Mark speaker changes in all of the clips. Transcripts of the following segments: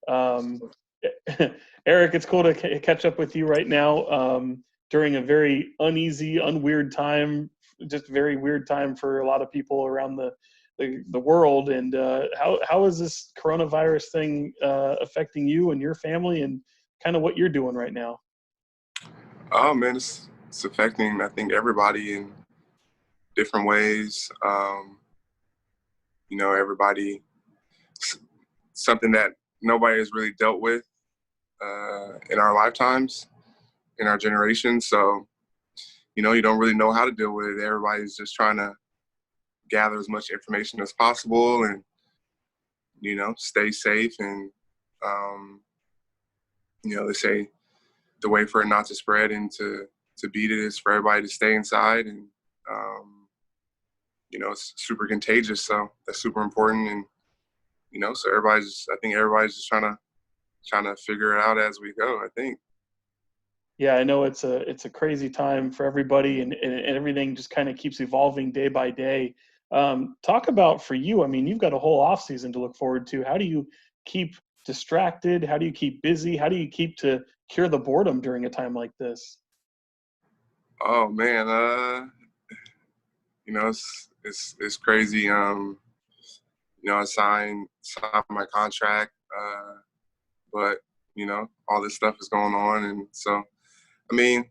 Speaker 1: Um, Arik, it's cool to catch up with you right now during a very uneasy, unweird time, just very weird time for a lot of people around the world. And how is this coronavirus thing affecting you and your family, and kind of what you're doing right now?
Speaker 2: Oh man, it's affecting I think everybody in different ways. Everybody something that nobody has really dealt with in our lifetimes, in our generation. So you don't really know how to deal with it. Everybody's just trying to gather as much information as possible and stay safe. And they say the way for it not to spread and to beat it is for everybody to stay inside. And it's super contagious, so that's super important. And so I think everybody's just trying to figure it out as we go, I think.
Speaker 1: Yeah, I know it's a crazy time for everybody, and everything just kind of keeps evolving day by day. Talk about for you. I mean, you've got a whole off season to look forward to. How do you keep distracted? How do you keep busy? How do you keep to cure the boredom during a time like this?
Speaker 2: Oh man, it's crazy. I signed my contract, but all this stuff is going on, and so I mean,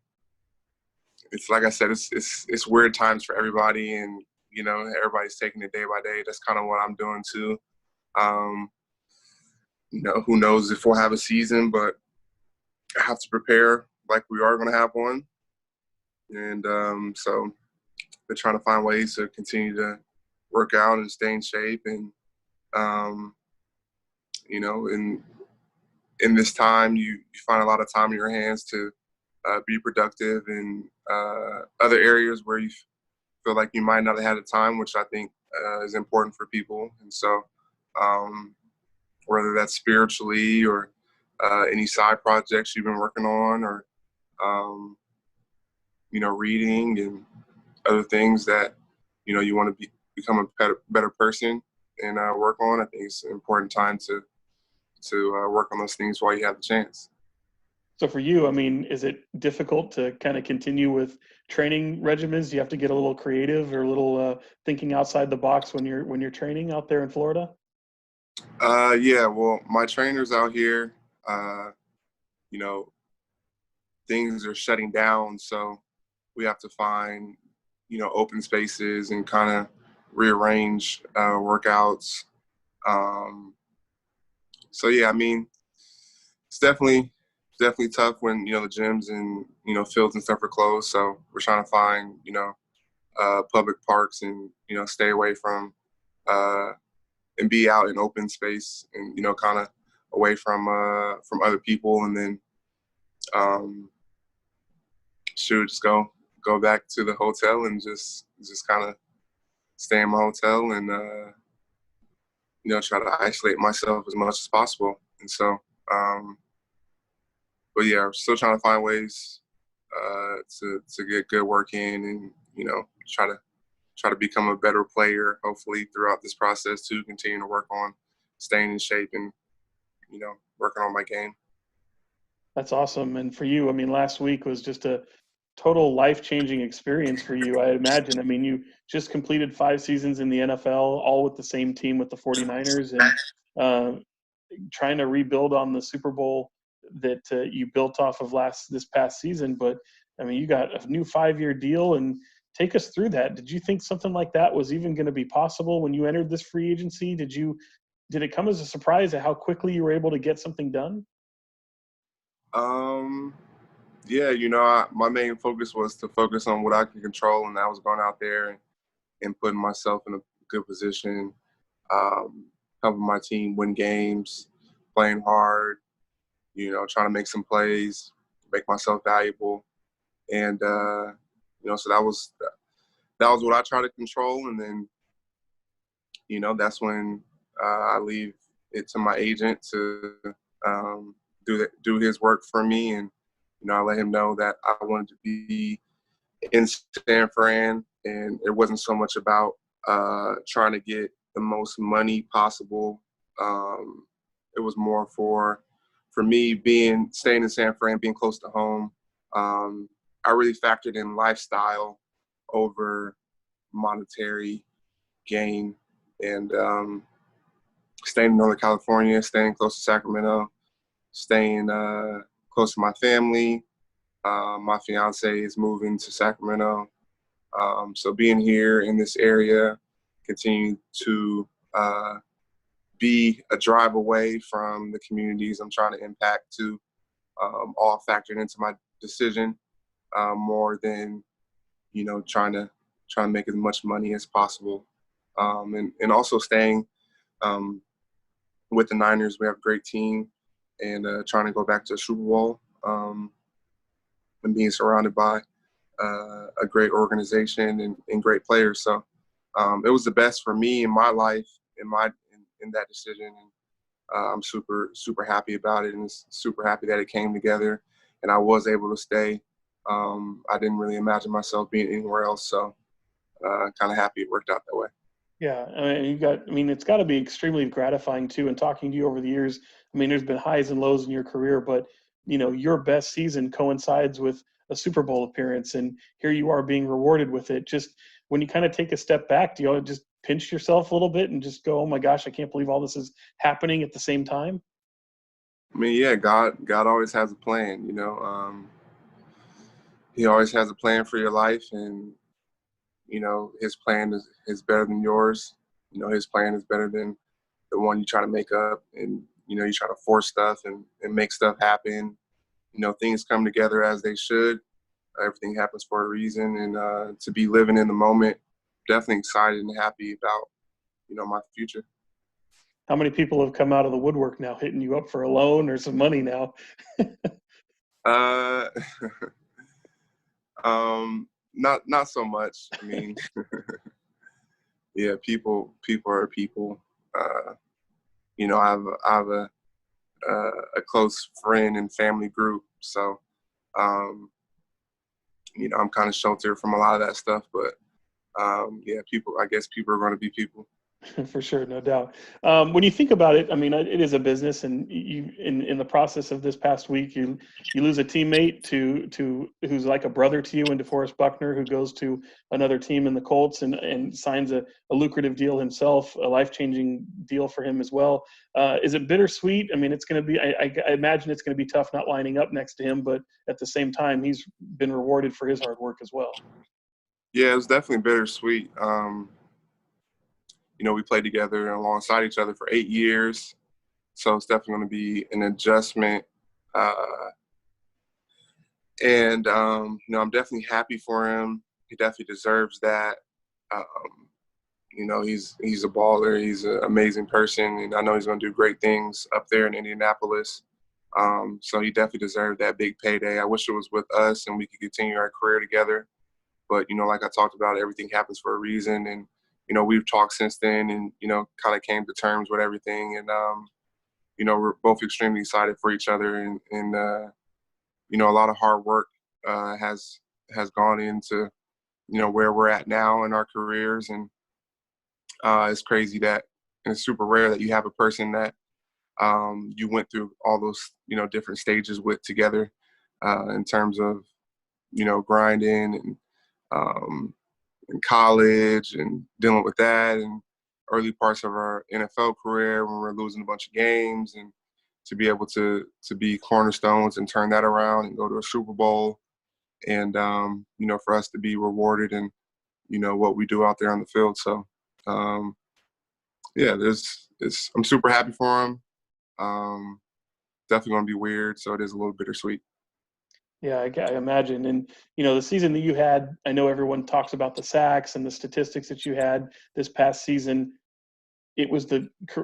Speaker 2: it's like I said, it's weird times for everybody, and everybody's taking it day by day. That's kind of what I'm doing too. Um, who knows if we'll have a season, but I have to prepare like we are going to have one, and so they're trying to find ways to continue to work out and stay in shape, and um, in this time, you find a lot of time in your hands to be productive in other areas where you feel like you might not have had the time, which I think is important for people. And so whether that's spiritually or any side projects you've been working on, or um, reading and other things that you want to become a better person and work on. I think it's an important time to work on those things while you have the chance.
Speaker 1: So for you, I mean, is it difficult to kind of continue with training regimens? Do you have to get a little creative or a little thinking outside the box when you're training out there in Florida?
Speaker 2: Yeah, well, my trainers out here, uh, you know, things are shutting down, so we have to find, open spaces and kind of rearrange workouts. Um, so yeah, I mean, it's definitely tough when the gyms and fields and stuff are closed. So we're trying to find public parks and stay away uh, and be out in open space and kind of away from other people. And then just go back to the hotel and just kind of stay in my hotel and try to isolate myself as much as possible. And so but yeah, I'm still trying to find ways to get good work in, and try to become a better player, hopefully throughout this process, to continue to work on staying in shape and working on my game.
Speaker 1: That's awesome. And for you, I mean, last week was just a total life-changing experience for you, I imagine. I mean, you just completed 5 seasons in the NFL, all with the same team with the 49ers, and uh, trying to rebuild on the Super Bowl that you built off of this past season. But I mean, you got a new 5-year deal, and take us through that. Did you think something like that was even going to be possible when you entered this free agency? Did it come as a surprise at how quickly you were able to get something done?
Speaker 2: Um, yeah, my main focus was to focus on what I can control, and that was going out there and putting myself in a good position, um, helping my team win games, playing hard, trying to make some plays, make myself valuable. And so that was what I try to control. And then that's when I leave it to my agent to do his work for me. And I let him know that I wanted to be in San Fran, and it wasn't so much about trying to get the most money possible. it was more for me staying in San Fran, being close to home. I really factored in lifestyle over monetary gain, and staying in Northern California, staying close to Sacramento, staying close to my family. My fiance is moving to Sacramento. So being here in this area, continuing to be a drive away from the communities I'm trying to impact to, all factored into my decision, more than, trying to make as much money as possible. And also staying with the Niners. We have a great team, and trying to go back to the Super Bowl, and being surrounded by a great organization and great players. So it was the best for me in my life, in that decision. And I'm super, super happy about it, and super happy that it came together and I was able to stay. I didn't really imagine myself being anywhere else. So kind of happy it worked out that way.
Speaker 1: Yeah, it's got to be extremely gratifying too. And talking to you over the years, there's been highs and lows in your career, but your best season coincides with a Super Bowl appearance, and here you are being rewarded with it. Just when you kind of take a step back, do you just pinch yourself a little bit and just go, "Oh my gosh, I can't believe all this is happening at the same time"?
Speaker 2: Yeah, God always has a plan. He always has a plan for your life, and his plan is better than yours. His plan is better than the one you try to make up, and you try to force stuff and make stuff happen. Things come together as they should. Everything happens for a reason, and to be living in the moment, definitely excited and happy about my future.
Speaker 1: How many people have come out of the woodwork now, hitting you up for a loan or some money now?
Speaker 2: uh, not so much. Yeah, people are people. I have a close friend and family group, so I'm kind of sheltered from a lot of that stuff. But yeah, I guess people are going to be people.
Speaker 1: For sure, no doubt. When you think about it, it is a business, and you in the process of this past week, you lose a teammate to who's like a brother to you, and DeForest Buckner, who goes to another team in the Colts and signs a lucrative deal himself, a life-changing deal for him as well. Is it bittersweet? It's going to be. I imagine it's going to be tough not lining up next to him, but at the same time, he's been rewarded for his hard work as well.
Speaker 2: Yeah, it was definitely bittersweet. We played together alongside each other for 8 years. So it's definitely going to be an adjustment. And I'm definitely happy for him. He definitely deserves that. He's a baller. He's an amazing person. And I know he's going to do great things up there in Indianapolis. So he definitely deserved that big payday. I wish it was with us and we could continue our career together. But, like I talked about, everything happens for a reason. And, we've talked since then and, kind of came to terms with everything. And, we're both extremely excited for each other. And a lot of hard work has gone into, where we're at now in our careers. And it's crazy and it's super rare that you have a person that you went through all those, different stages with together in terms of, grinding and in college and dealing with that, and early parts of our NFL career when we're losing a bunch of games, and to be able to be cornerstones and turn that around and go to a Super Bowl, and for us to be rewarded and what we do out there on the field. So yeah, I'm super happy for him. Definitely going to be weird, so it is a little bittersweet.
Speaker 1: Yeah, I imagine. And, the season that you had, I know everyone talks about the sacks and the statistics that you had this past season. It was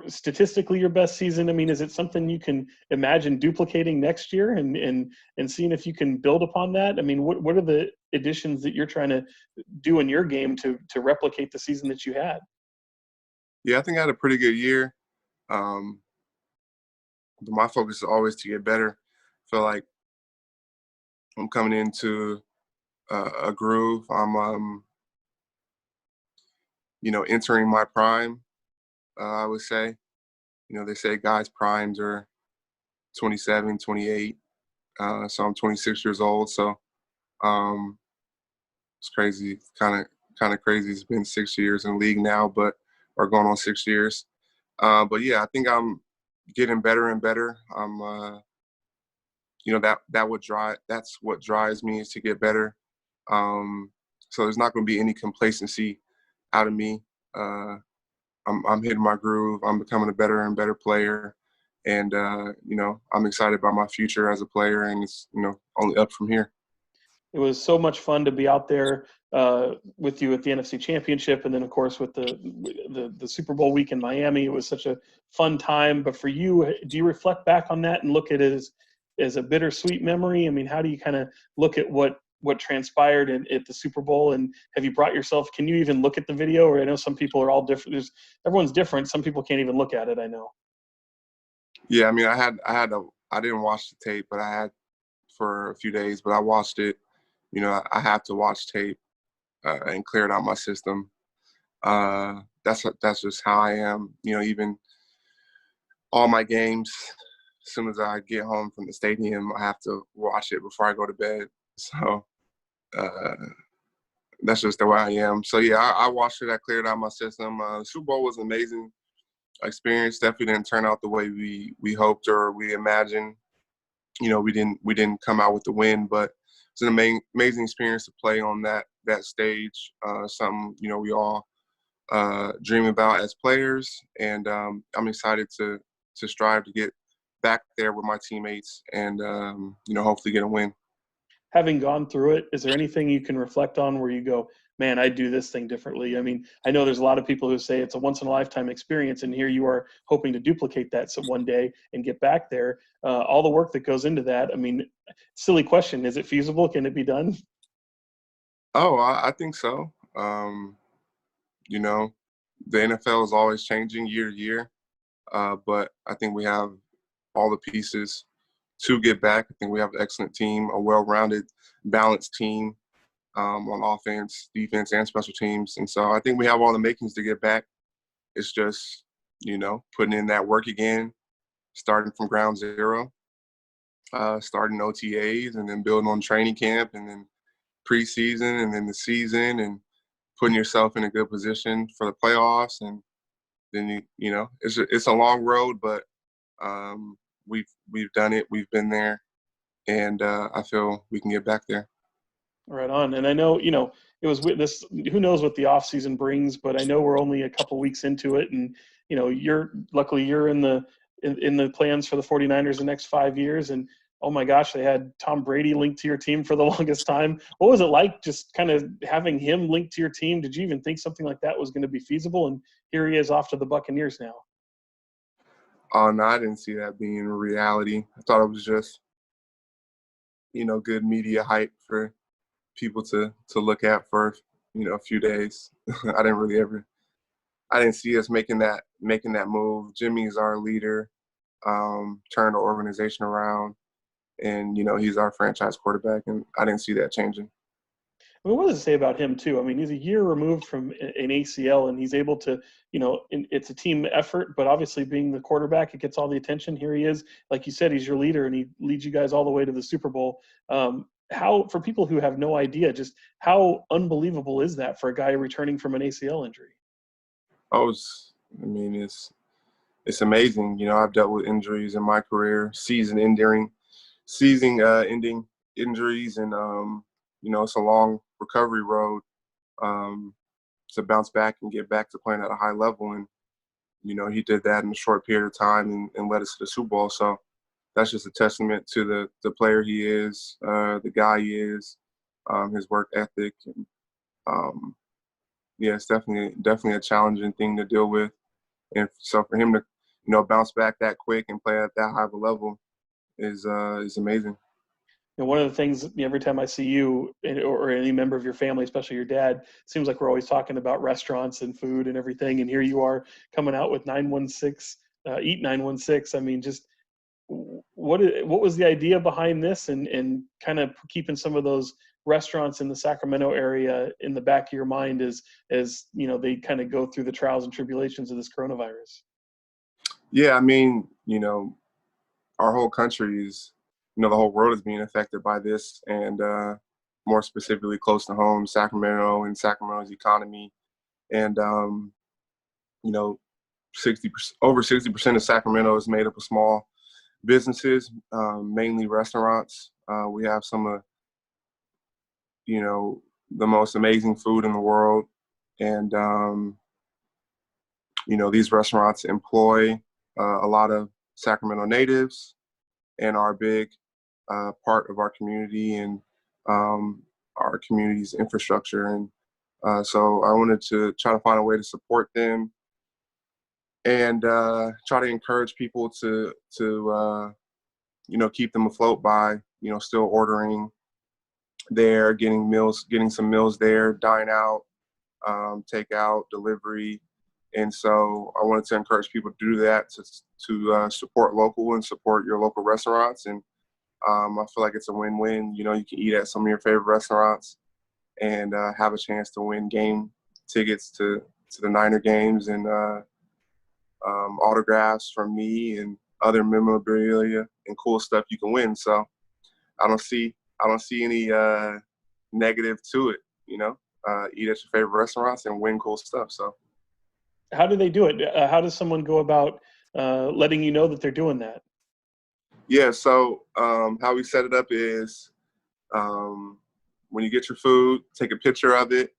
Speaker 1: statistically your best season. Is it something you can imagine duplicating next year and seeing if you can build upon that? What are the additions that you're trying to do in your game to replicate the season that you had?
Speaker 2: Yeah, I think I had a pretty good year. My focus is always to get better. I feel like I'm coming into a groove. I'm, entering my prime, I would say. They say guys' primes are 27, 28. So I'm 26 years old. So it's crazy, kind of crazy. It's been 6 years in the league now, or going on 6 years. But yeah, I think I'm getting better and better. That's what drives me, is to get better. So there's not going to be any complacency out of me. I'm hitting my groove. I'm becoming a better and better player. And, I'm excited about my future as a player, and it's, only up from here.
Speaker 1: It was so much fun to be out there with you at the NFC Championship, and then of course with the Super Bowl week in Miami. It was such a fun time. But for you, do you reflect back on that and look at it as a bittersweet memory? I mean, how do you kind of look at what transpired at the Super Bowl, and have you brought yourself? Can you even look at the video? Or I know some people are all different. Everyone's different. Some people can't even look at it, I know.
Speaker 2: Yeah, I mean, I didn't watch the tape, but I had for a few days. But I watched it. I have to watch tape and clear it out my system. That's just how I am. Even all my games, as soon as I get home from the stadium, I have to watch it before I go to bed. So that's just the way I am. So yeah, I watched it. I cleared out my system. The Super Bowl was an amazing experience. Definitely didn't turn out the way we hoped or we imagined. We didn't come out with the win, but it's an amazing experience to play on that stage. Something we all dream about as players, and I'm excited to strive to get back there with my teammates and hopefully get a win.
Speaker 1: Having gone through it, is there anything you can reflect on where you go, man, I'd do this thing differently? I mean, I know there's a lot of people who say it's a once in a lifetime experience, and here you are hoping to duplicate that one day and get back there. All the work that goes into that. I mean, silly question. Is it feasible? Can it be done?
Speaker 2: Oh, I think so. The NFL is always changing year to year, but I think we have all the pieces to get back. I think we have an excellent team, a well-rounded, balanced team on offense, defense, and special teams. And so I think we have all the makings to get back. It's just, putting in that work again, starting from ground zero, starting OTAs, and then building on training camp, and then preseason, and then the season, and putting yourself in a good position for the playoffs. And then, it's a long road, but we've done it. We've been there. And I feel we can get back there.
Speaker 1: Right on. And I know, it was with this, who knows what the off season brings, but I know we're only a couple weeks into it. And, luckily you're in the plans for the 49ers the next 5 years. And oh my gosh, they had Tom Brady linked to your team for the longest time. What was it like just kind of having him linked to your team? Did you even think something like that was going to be feasible? And here he is off to the Buccaneers now.
Speaker 2: Oh, no, I didn't see that being a reality. I thought it was just, good media hype for people to look at for, a few days. I didn't see us making that move. Jimmy's our leader, turned the organization around, and, he's our franchise quarterback, and I didn't see that changing.
Speaker 1: I mean, what does it say about him too? I mean, he's a year removed from an ACL, and he's able to, it's a team effort, but obviously being the quarterback, it gets all the attention. Here he is, like you said, he's your leader, and he leads you guys all the way to the Super Bowl. How, for people who have no idea, just how unbelievable is that for a guy returning from an ACL injury?
Speaker 2: Oh, it's amazing. I've dealt with injuries in my career, season-ending injuries, and it's a long recovery road to bounce back and get back to playing at a high level. And he did that in a short period of time and led us to the Super Bowl. So that's just a testament to the player he is, the guy he is, his work ethic. And yeah, it's definitely a challenging thing to deal with. And so for him to bounce back that quick and play at that high of a level is amazing.
Speaker 1: One of the things, every time I see you or any member of your family, especially your dad, it seems like we're always talking about restaurants and food and everything. And here you are coming out with 916, Eat 916. I mean, just what was the idea behind this, and kind of keeping some of those restaurants in the Sacramento area in the back of your mind as they kind of go through the trials and tribulations of this coronavirus?
Speaker 2: Yeah, I mean, our whole country is, the whole world is being affected by this, and more specifically, close to home, Sacramento and Sacramento's economy, and you know, 60% over 60% of Sacramento is made up of small businesses, mainly restaurants. We have some of you know the most amazing food in the world, and these restaurants employ a lot of Sacramento natives and are a big part of our community and our community's infrastructure. And so I wanted to try to find a way to support them and try to encourage people to keep them afloat by still ordering there, getting some meals there, dine out, take out, delivery. And so I wanted to encourage people to do that, to support local and support your local restaurants. And I feel like it's a win-win. You can eat at some of your favorite restaurants and have a chance to win game tickets to the Niner games and autographs from me and other memorabilia and cool stuff you can win. So I don't see any negative to it. Eat at your favorite restaurants and win cool stuff. So
Speaker 1: How do they do it? How does someone go about letting you know that they're doing that?
Speaker 2: yeah, so how we set it up is when you get your food, take a picture of it,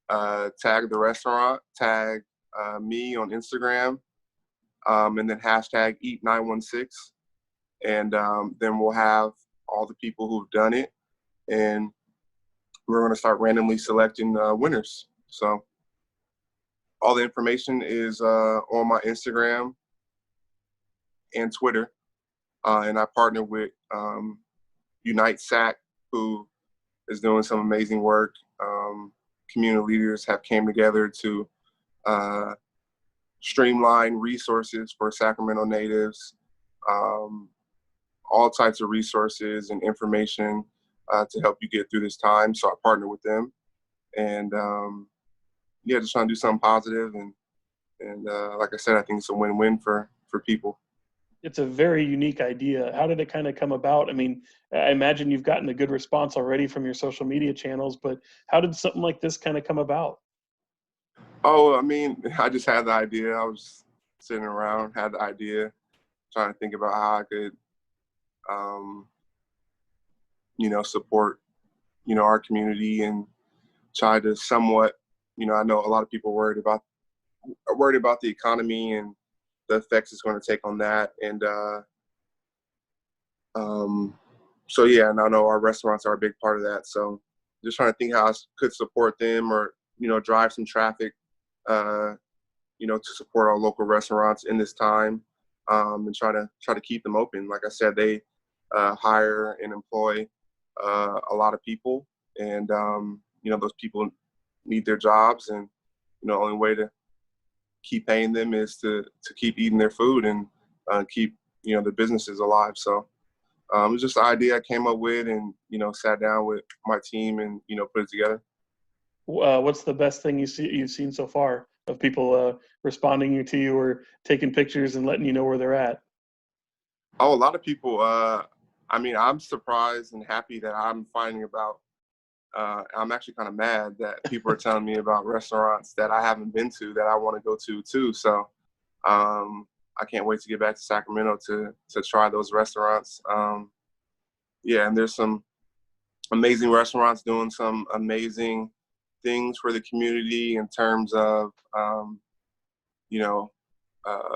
Speaker 2: tag the restaurant, tag me on Instagram, and then hashtag Eat916, and then we'll have all the people who've done it, and we're going to start randomly selecting winners. So all the information is on my Instagram and Twitter, and I partner with Unite SAC, who is doing some amazing work. Community leaders have came together to streamline resources for Sacramento natives, all types of resources and information to help you get through this time. So I partner with them, and just trying to do something positive. And like I said, I think it's a win-win for people.
Speaker 1: It's a very unique idea. How did it kind of come about? I mean, I imagine you've gotten a good response already from your social media channels, but how did something like this kind of come about?
Speaker 2: Oh, I mean, I just had the idea. I was sitting around, had the idea, trying to think about how I could, support, our community and try to somewhat, I know a lot of people are worried about the economy and the effects it's going to take on that. And so, yeah, and I know our restaurants are a big part of that. So just trying to think how I could support them or, drive some traffic, to support our local restaurants in this time, and try to keep them open. Like I said, they hire and employ a lot of people, and those people need their jobs, and the only way to keep paying them is to keep eating their food and keep the businesses alive. So it was just an idea I came up with, and sat down with my team and put it together.
Speaker 1: What's the best thing you've seen so far of people responding to you or taking pictures and letting you know where they're at?
Speaker 2: Oh, a lot of people. I mean, I'm surprised and happy that I'm finding about. I'm actually kind of mad that people are telling me about restaurants that I haven't been to that I want to go to too. So I can't wait to get back to Sacramento to try those restaurants. Yeah, and there's some amazing restaurants doing some amazing things for the community in terms of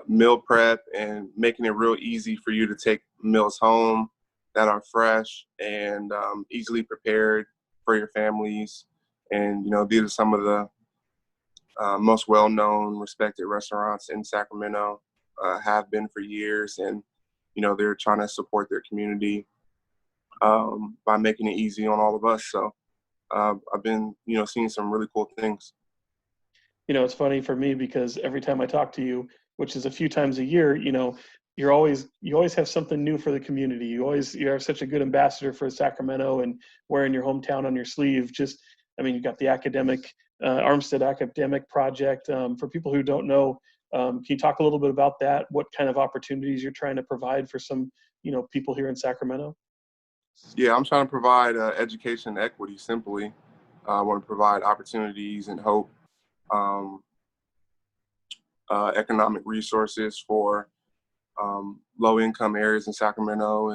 Speaker 2: meal prep and making it real easy for you to take meals home that are fresh and easily prepared for your families. And these are some of the most well-known, respected restaurants in Sacramento, have been for years, and they're trying to support their community by making it easy on all of us. So I've been seeing some really cool things.
Speaker 1: It's funny for me because every time I talk to you, which is a few times a year, you always have something new for the community. You are such a good ambassador for Sacramento and wearing your hometown on your sleeve. I mean, you got the Armstead Academic Project. For people who don't know, Can you talk a little bit about that? What kind of opportunities you're trying to provide for some, people here in Sacramento?
Speaker 2: Yeah, I'm trying to provide education equity simply. I want to provide opportunities and hope, um, economic resources for low-income areas in Sacramento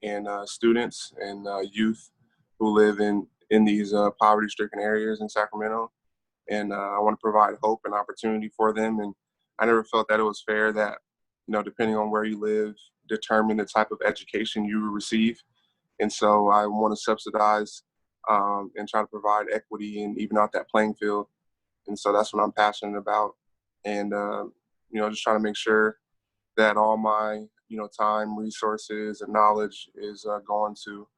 Speaker 2: and students and youth who live in these poverty-stricken areas in Sacramento. And I want to provide hope and opportunity for them. And I never felt that it was fair that, depending on where you live, determine the type of education you will receive. And so I want to subsidize and try to provide equity and even out that playing field. And so that's what I'm passionate about. And, just trying to make sure that all my, time, resources, and knowledge is going to,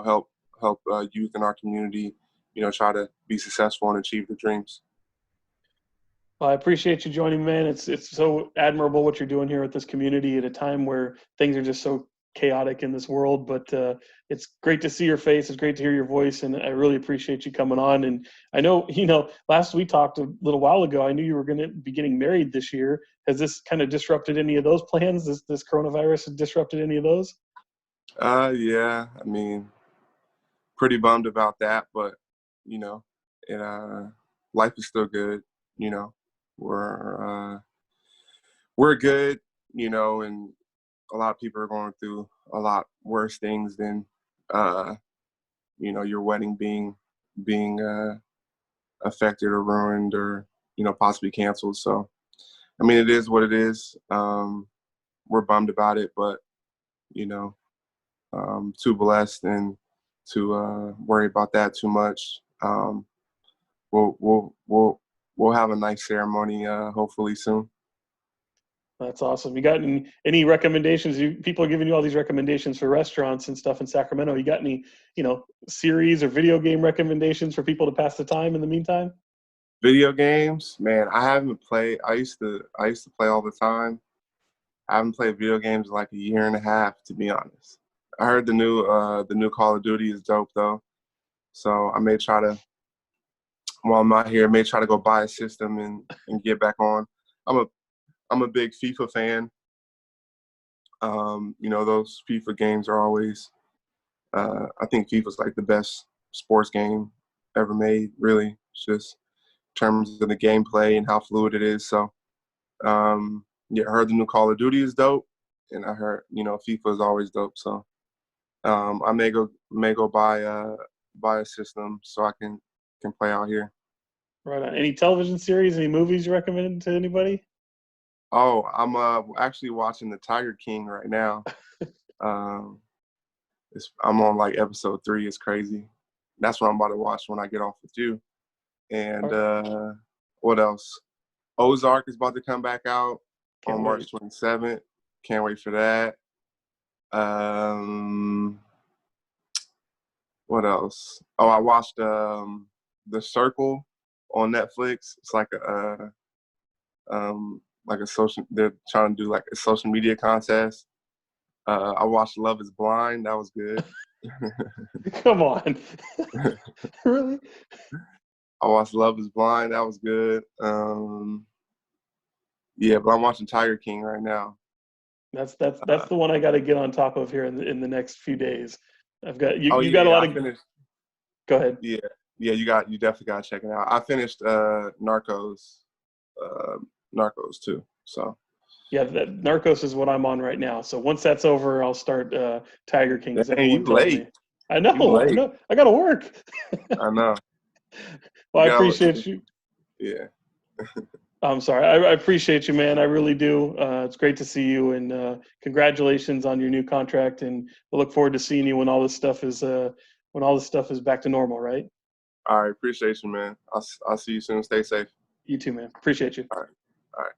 Speaker 2: help youth in our community, try to be successful and achieve their dreams.
Speaker 1: Well, I appreciate you joining me, man. It's so admirable what you're doing here with this community at a time where things are just so chaotic in this world. But it's great to see your face. It's great to hear your voice, and I really appreciate you coming on. And I know, last we talked a little while ago, I knew you were going to be getting married this year. Has this kind of disrupted any of those plans? This coronavirus has disrupted any of those?
Speaker 2: Yeah. I mean, pretty bummed about that, but life is still good. We're we're good. And a lot of people are going through a lot worse things than your wedding being affected or ruined or possibly canceled. So I mean, it is what it is. We're bummed about it, but too blessed and to worry about that too much. We'll have a nice ceremony hopefully soon.
Speaker 1: That's awesome. You got any recommendations? People are giving you all these recommendations for restaurants and stuff in Sacramento. You got any, series or video game recommendations for people to pass the time in the meantime?
Speaker 2: Video games, man. I haven't played. I used to play all the time. I haven't played video games in like a year and a half, to be honest. I heard the new Call of Duty is dope though, so I may try to, while I'm out here, I may try to go buy a system and get back on. I'm a big FIFA fan. Those FIFA games are always. I think FIFA's like the best sports game ever made. Really, it's just in terms of the gameplay and how fluid it is. So, yeah, I heard the new Call of Duty is dope, and I heard FIFA is always dope. So, I may go buy a system so I can play out here.
Speaker 1: Right on. Any television series, any movies you recommend to anybody?
Speaker 2: Oh, I'm actually watching The Tiger King right now. I'm on like episode 3. It's crazy. That's what I'm about to watch when I get off with you. And what else? Ozark is about to come back out on March 27th. Can't wait for that. What else? Oh, I watched The Circle on Netflix. It's like a social. They're trying to do like a social media contest. I watched Love Is Blind. That was good.
Speaker 1: Come on. Really?
Speaker 2: I watched Love Is Blind. That was good. Yeah, but I'm watching Tiger King right now.
Speaker 1: That's the one I got to get on top of here in the next few days. I've got you. You
Speaker 2: yeah,
Speaker 1: got a lot
Speaker 2: I
Speaker 1: of.
Speaker 2: finished.
Speaker 1: Go ahead.
Speaker 2: Yeah, you definitely got to check it out. I finished Narcos too. So.
Speaker 1: Yeah, Narcos is what I'm on right now. So once that's over, I'll start Tiger King.
Speaker 2: Dang, you late.
Speaker 1: I know. I got to work.
Speaker 2: I know.
Speaker 1: Well, I appreciate you.
Speaker 2: Yeah.
Speaker 1: I'm sorry. I appreciate you, man. I really do. It's great to see you, and congratulations on your new contract. And we'll look forward to seeing you when all this stuff is back to normal, right?
Speaker 2: All right. Appreciate you, man. I'll see you soon. Stay safe.
Speaker 1: You too, man. Appreciate you.
Speaker 2: All right.